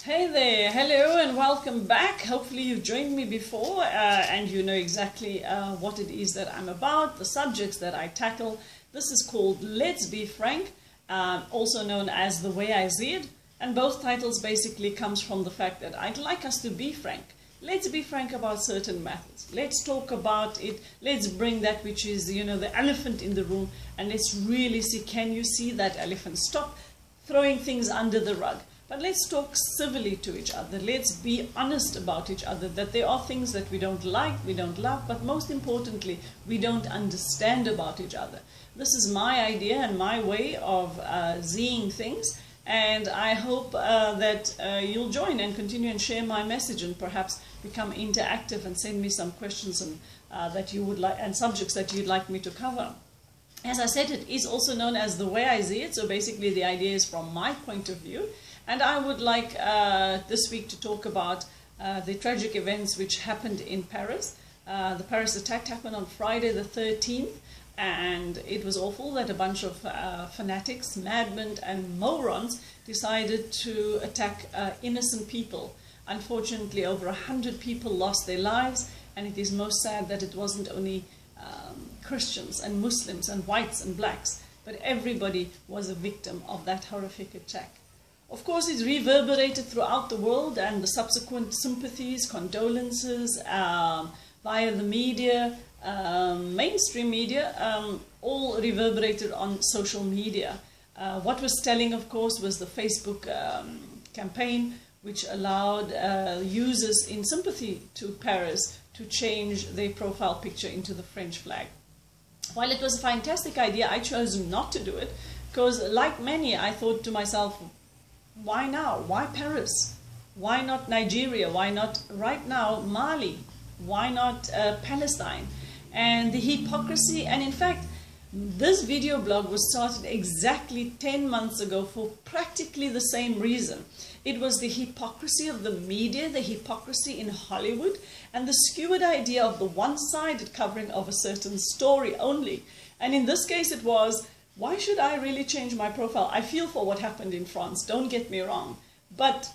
Hey there, hello and welcome back. Hopefully you've joined me before and you know exactly what it is that I'm about, the subjects that I tackle. This is called Let's Be Frank, also known as The Way I See It, and both titles basically comes from the fact that I'd like us to be frank. Let's be frank about certain matters. Let's talk about it. Let's bring that which is, you know, the elephant in the room, and let's really see, can you see that elephant? Stop throwing things under the rug. But let's talk civilly to each other. Let's be honest about each other, that there are things that we don't like, we don't love, but most importantly, we don't understand about each other. This is my idea and my way of seeing things, and I hope that you'll join and continue and share my message and perhaps become interactive and send me some questions and, that you would like, and subjects that you'd like me to cover. As I said, it is also known as The Way I See It, so basically the idea is from my point of view. And I would like this week to talk about the tragic events which happened in Paris. The Paris attack happened on Friday the 13th, and it was awful that a bunch of fanatics, madmen and morons decided to attack innocent people. Unfortunately, over 100 people lost their lives, and it is most sad that it wasn't only Christians and Muslims and whites and blacks, but everybody was a victim of that horrific attack. Of course, it reverberated throughout the world, and the subsequent sympathies, condolences via the media, mainstream media, all reverberated on social media. What was telling, of course, was the Facebook campaign, which allowed users in sympathy to Paris to change their profile picture into the French flag. While it was a fantastic idea, I chose not to do it because, like many, I thought to myself, why now? Why Paris? Why not Nigeria? Why not right now Mali? Why not Palestine? And the hypocrisy, and in fact, this video blog was started exactly 10 months ago for practically the same reason. It was the hypocrisy of the media, the hypocrisy in Hollywood, and the skewed idea of the one-sided covering of a certain story only. And in this case it was, why should I really change my profile? I feel for what happened in France, don't get me wrong. But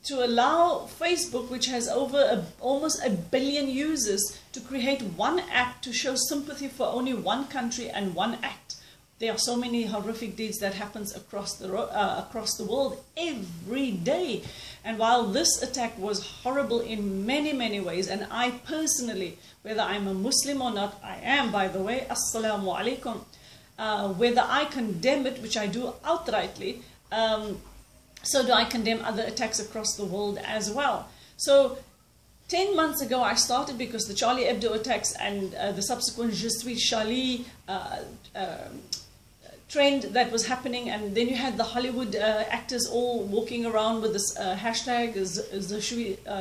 to allow Facebook, which has over almost 1 billion users, to create one act to show sympathy for only one country and one act. There are so many horrific deeds that happens across the world every day. And while this attack was horrible in many, many ways, and I personally, whether I'm a Muslim or not, I am, by the way, Assalamu alaikum, whether I condemn it, which I do outrightly, so do I condemn other attacks across the world as well. So 10 months ago I started because the Charlie Hebdo attacks and the subsequent Je suis Charlie trend that was happening, and then you had the Hollywood actors all walking around with this hashtag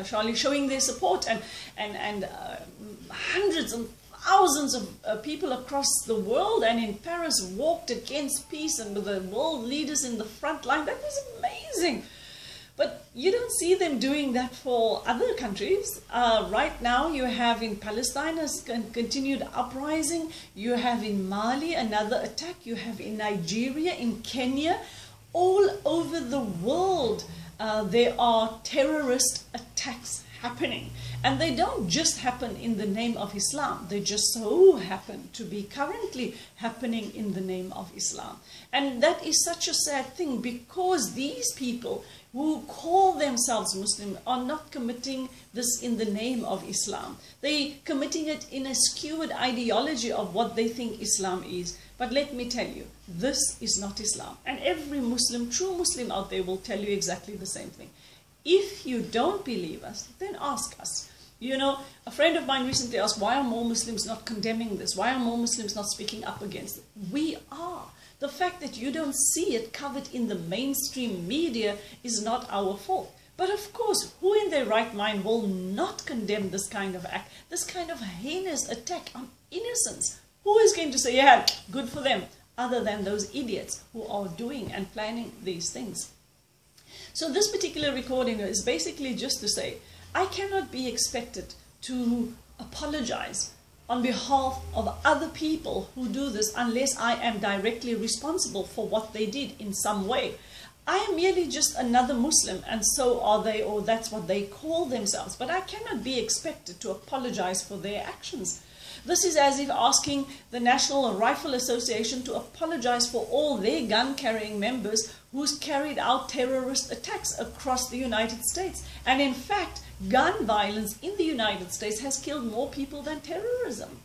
Charlie, showing their support, and hundreds and thousands of people across the world and in Paris walked against peace, and with the world leaders in the front line. That was amazing. But you don't see them doing that for other countries. Right now you have in Palestine a continued uprising. You have in Mali another attack. You have in Nigeria, in Kenya, all over the world. There are terrorist attacks happening. And they don't just happen in the name of Islam. They just so happen to be currently happening in the name of Islam. And that is such a sad thing, because these people who call themselves Muslim are not committing this in the name of Islam. They're committing it in a skewed ideology of what they think Islam is. But let me tell you, this is not Islam. And every Muslim, true Muslim out there will tell you exactly the same thing. If you don't believe us, then ask us. You know, a friend of mine recently asked, why are more Muslims not condemning this? Why are more Muslims not speaking up against it? We are. The fact that you don't see it covered in the mainstream media is not our fault. But of course, who in their right mind will not condemn this kind of act, this kind of heinous attack on innocence? Who is going to say, yeah, good for them, other than those idiots who are doing and planning these things? So this particular recording is basically just to say, I cannot be expected to apologize on behalf of other people who do this unless I am directly responsible for what they did in some way. I am merely just another Muslim, and so are they, or that's what they call themselves. But I cannot be expected to apologize for their actions. This is as if asking the National Rifle Association to apologize for all their gun-carrying members who's carried out terrorist attacks across the United States. And in fact, gun violence in the United States has killed more people than terrorism.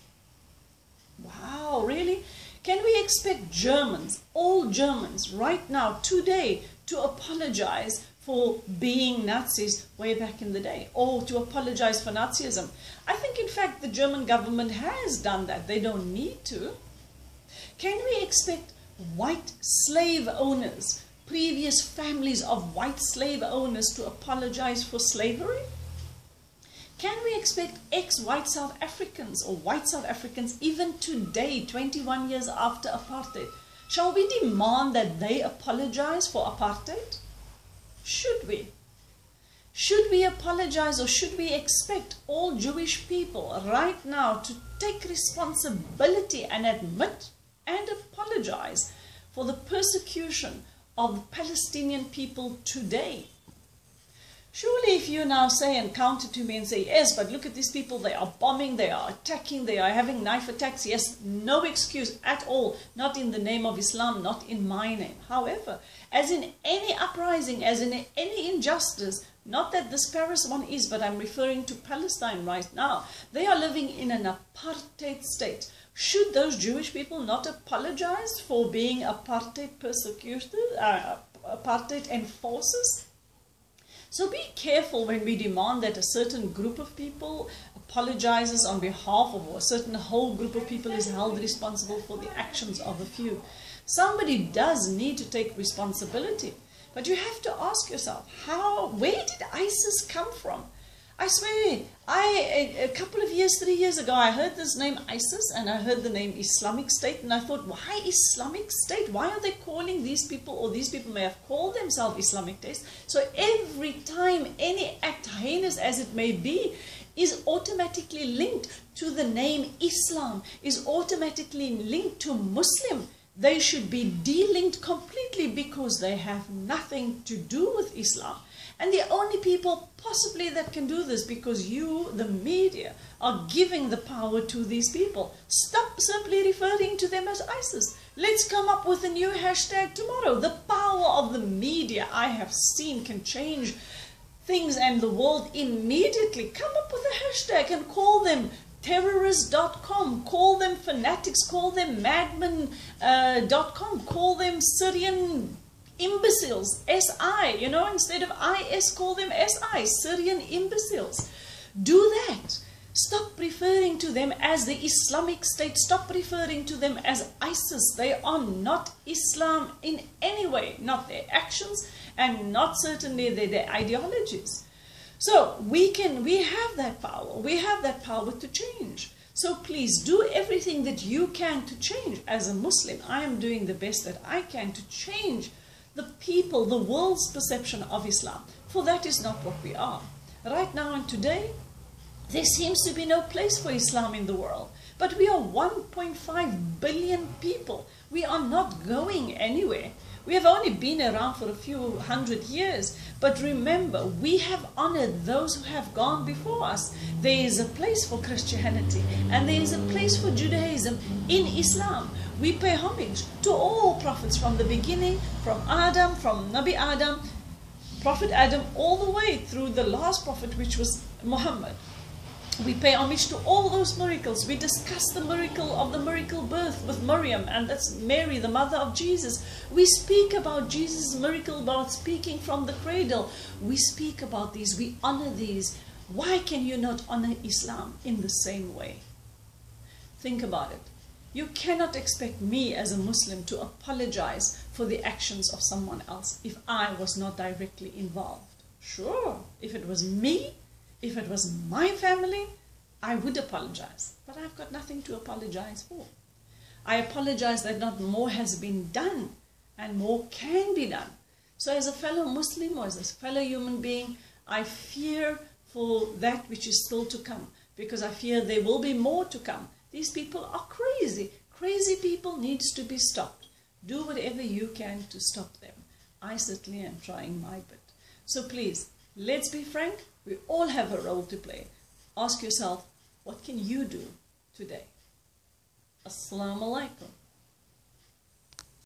Wow, really? Can we expect Germans, all Germans, right now, today, to apologize for being Nazis way back in the day, or to apologize for Nazism? I think, in fact, the German government has done that. They don't need to. Can we expect white slave owners, previous families of white slave owners, to apologize for slavery? Can we expect ex-white South Africans or white South Africans, even today, 21 years after apartheid, shall we demand that they apologize for apartheid? Should we? Should we apologize, or should we expect all Jewish people right now to take responsibility and admit and apologize for the persecution of the Palestinian people today? Surely if you now say and counter to me and say, yes, but look at these people, they are bombing, they are attacking, they are having knife attacks. Yes, no excuse at all, not in the name of Islam, not in my name. However, as in any uprising, as in any injustice, not that this Paris one is, but I'm referring to Palestine right now, they are living in an apartheid state. Should those Jewish people not apologize for being apartheid persecuted, apartheid enforcers? So be careful when we demand that a certain group of people apologizes on behalf of, or a certain whole group of people is held responsible for the actions of a few. Somebody does need to take responsibility, but you have to ask yourself, where did ISIS come from? I swear, a couple of years, 3 years ago, I heard this name ISIS and I heard the name Islamic State, and I thought, why Islamic State? Why are they calling these people, or these people may have called themselves Islamic State? So every time any act, heinous as it may be, is automatically linked to the name Islam, is automatically linked to Muslim. They should be de-linked completely because they have nothing to do with Islam. And the only people possibly that can do this, because you, the media, are giving the power to these people. Stop simply referring to them as ISIS. Let's come up with a new hashtag tomorrow. The power of the media, I have seen, can change things and the world immediately. Come up with a hashtag and call them terrorists.com, call them fanatics, call them madmen.com, call them Syrian imbeciles, SI, instead of IS, call them SI, Syrian imbeciles. Do that. Stop referring to them as the Islamic State. Stop referring to them as ISIS. They are not Islam in any way, not their actions, and not certainly their ideologies. So we have that power. We have that power to change. So please do everything that you can to change. As a Muslim, I am doing the best that I can to change the people, the world's perception of Islam. For that is not what we are. Right now and today, there seems to be no place for Islam in the world. But we are 1.5 billion people. We are not going anywhere. We have only been around for a few hundred years. But remember, we have honored those who have gone before us. There is a place for Christianity and there is a place for Judaism in Islam. We pay homage to all prophets from the beginning, from Adam, from Nabi Adam, Prophet Adam, all the way through the last prophet, which was Muhammad. We pay homage to all those miracles. We discuss the miracle of the miracle birth with Maryam, and that's Mary, the mother of Jesus. We speak about Jesus' miracle, about speaking from the cradle. We speak about these. We honor these. Why can you not honor Islam in the same way? Think about it. You cannot expect me as a Muslim to apologize for the actions of someone else if I was not directly involved. Sure, if it was me, if it was my family, I would apologize. But I've got nothing to apologize for. I apologize that not more has been done and more can be done. So as a fellow Muslim or as a fellow human being, I fear for that which is still to come, because I fear there will be more to come. These people are crazy. Crazy people needs to be stopped. Do whatever you can to stop them. I certainly am trying my bit. So please, let's be frank. We all have a role to play. Ask yourself, what can you do today? Assalamu alaikum.